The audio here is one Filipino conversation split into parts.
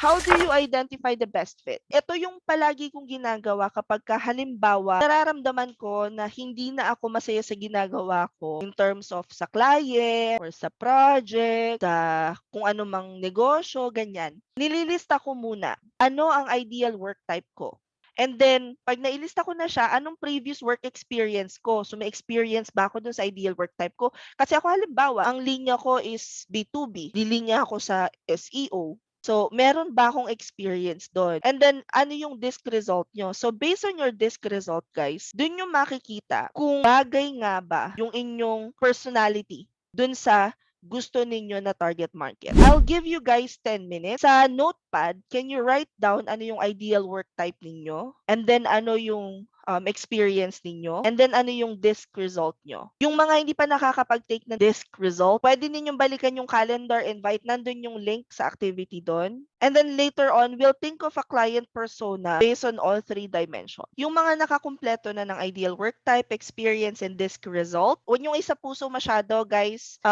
How do you identify the best fit? Ito yung palagi kong ginagawa kapag halimbawa, nararamdaman ko na hindi na ako masaya sa ginagawa ko in terms of sa client or sa project, sa kung ano mang negosyo, ganyan. Nililista ko muna, ano ang ideal work type ko? And then, pag nailista ko na siya, anong previous work experience ko? So, may experience ba ako dun sa ideal work type ko? Kasi ako halimbawa, ang linya ko is B2B. Lilinya ako sa SEO. So, meron ba akong experience doon? And then, ano yung disk result nyo? So, based on your disk result, guys, dun yung makikita kung bagay nga ba yung inyong personality dun sa gusto ninyo na target market. I'll give you guys 10 minutes. Sa notepad, can you write down ano yung ideal work type ninyo? And then ano yung experience ninyo? And then ano yung disk result nyo? Yung mga hindi pa nakakapag-take ng disk result, pwede ninyong balikan yung calendar invite. Nandun yung link sa activity doon. And then later on, we'll think of a client persona based on all three dimensions. Yung mga nakakumpleto na ng ideal work type, experience, and disk result, huwag yung isa puso masyado, guys.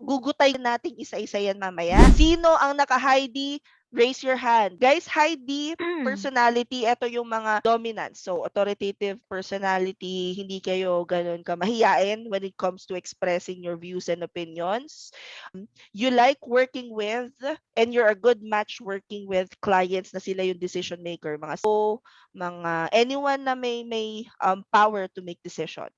Gugutay natin isa-isa yan mamaya. Sino ang naka-Heidi? Raise your hand. Guys, Heidi personality, ito yung mga dominant. So, authoritative personality, hindi kayo ganun kamahiyain when it comes to expressing your views and opinions. You like working with, and you're a good match working with clients na sila yung decision maker, mga so, mga anyone na may power to make decision.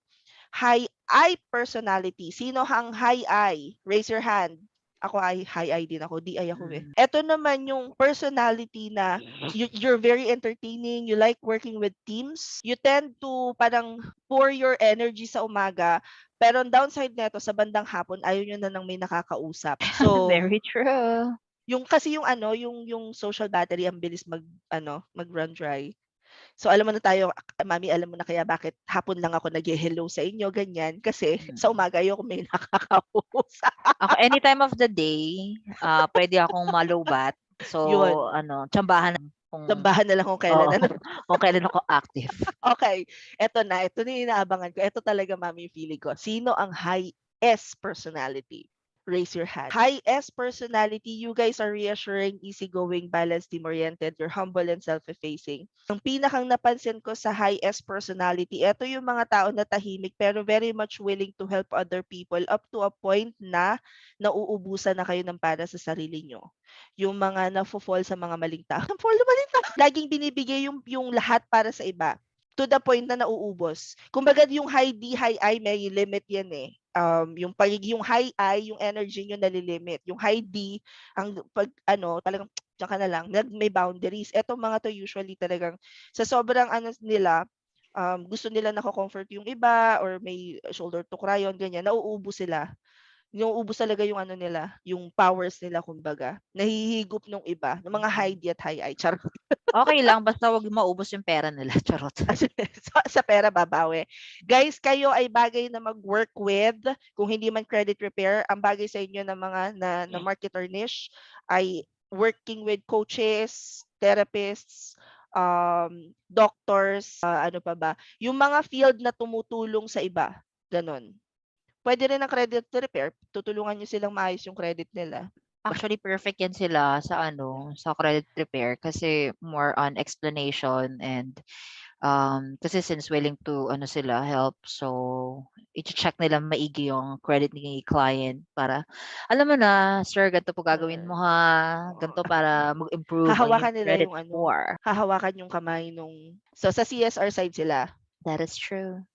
High I personality. Sino ang high I? Raise your hand. Ako ay high I din ako. Di ay ako eh. Ito naman yung personality na you're very entertaining. You like working with teams. You tend to parang pour your energy sa umaga. Pero ang downside nito sa bandang hapon, ayaw nyo na nang may nakakausap. So, Very true. yung kasi yung yung social battery ang bilis mag-run dry. So alam mo na tayo, mami, alam mo na kaya bakit hapon lang ako nag-hello sa inyo, ganyan. Kasi sa umaga ayoko may nakakausap. Ako, any time of the day, pwede akong malubat. Yun, So, tsambahan kung, tambahan na lang kung kailan. oo, kung kailan ako active. Okay, ito na yung inaabangan ko. Ito talaga, mami, yung feeling ko. Sino ang high S personality? Raise your hand. High S personality, you guys are reassuring, easygoing, balanced, team-oriented, you're humble and self-effacing. Ang pinakang napansin ko sa high S personality, ito yung mga tao na tahimik pero very much willing to help other people up to a point na nauubusan na kayo ng para sa sarili nyo. Yung mga nafo-fall sa mga maling tao. Fall na maling tao. Laging binibigay yung lahat para sa iba to the point na nauubos. Kumbaga yung high D, high I, may limit yan eh. Yung high I, yung energy nyo nalilimit. Yung high D, ang talagang diyan ka na lang, may boundaries. Etong mga to usually talagang sa sobrang nila, gusto nila nako-comfort yung iba or may shoulder to cry on, ganyan, nauubos sila. Nauubos talaga yung nila, yung powers nila kumbaga. Nahihigop nung iba, ng mga high D at high I. Charot. Okay lang, basta wag maubos yung pera nila. Charot. Sa pera babawi. Guys, kayo ay bagay na mag-work with. Kung hindi man credit repair, ang bagay sa inyo na mga na marketer niche ay working with coaches, therapists, doctors, ano pa ba? Yung mga field na tumutulong sa iba. Ganon. Pwede rin ang credit repair. Tutulungan nyo silang maayos yung credit nila. Actually, perfect yan sila sa credit repair kasi more on explanation and kasi since willing to sila help, so i-check nila maigi yung credit ni client para alam mo na, sir, ganito po gagawin mo ha, ganito para mag-improve ang iyong Hahawakan nila credit yung score. hahawakan yung kamay so sa CSR side sila. That is true.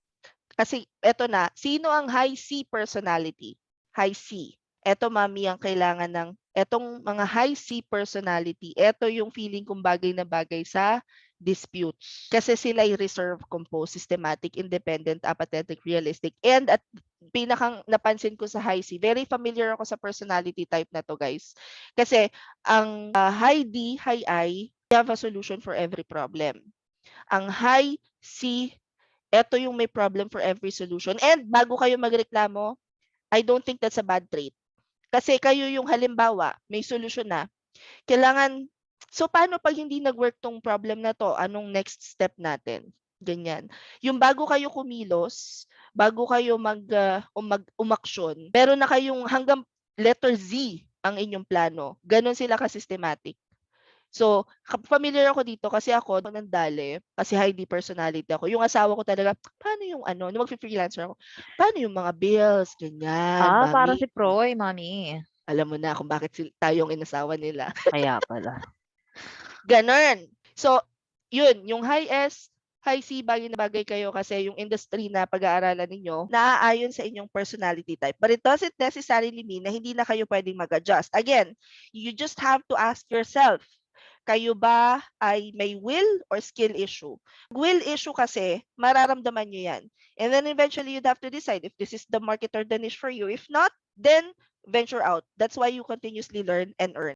Kasi eto na, sino ang high C personality? High C. Eto mami ang kailangan ng etong mga high C personality. Eto yung feeling kong bagay na bagay sa disputes. Kasi sila ay reserve, composed, systematic, independent, apathetic, realistic. And at pinakang napansin ko sa high C, very familiar ako sa personality type na to, guys. Kasi ang high D, high I, they have a solution for every problem. Ang high C, eto yung may problem for every solution. And bago kayo magreklamo, I don't think that's a bad trait. Kasi kayo yung halimbawa, may solusyon na. Kailangan, so paano pag hindi nag-work tong problem na to? Anong next step natin? Ganyan. Yung bago kayo kumilos, bago kayo umaksyon, meron na kayong hanggang letter Z ang inyong plano. Ganon sila ka-systematic. So, familiar ako dito kasi ako ng DALE, kasi high D personality ako. Yung asawa ko talaga, paano yung ano, nung magfi-freelancer ako, paano yung mga bills, ganyan, Parang mami. si Proy, mami. Alam mo na kung bakit tayo ang inasawa nila. Kaya pala. Gano'n. So, yun, yung high S, high C, bagay na bagay kayo kasi yung industry na pag-aaralan ninyo, naaayon sa inyong personality type. But it doesn't necessarily mean na hindi na kayo pwedeng mag-adjust. Again, you just have to ask yourself, kayo ba ay may will or skill issue? Will issue kasi, mararamdaman nyo yan. And then eventually, you'd have to decide if this is the market or the niche for you. If not, then venture out. That's why you continuously learn and earn.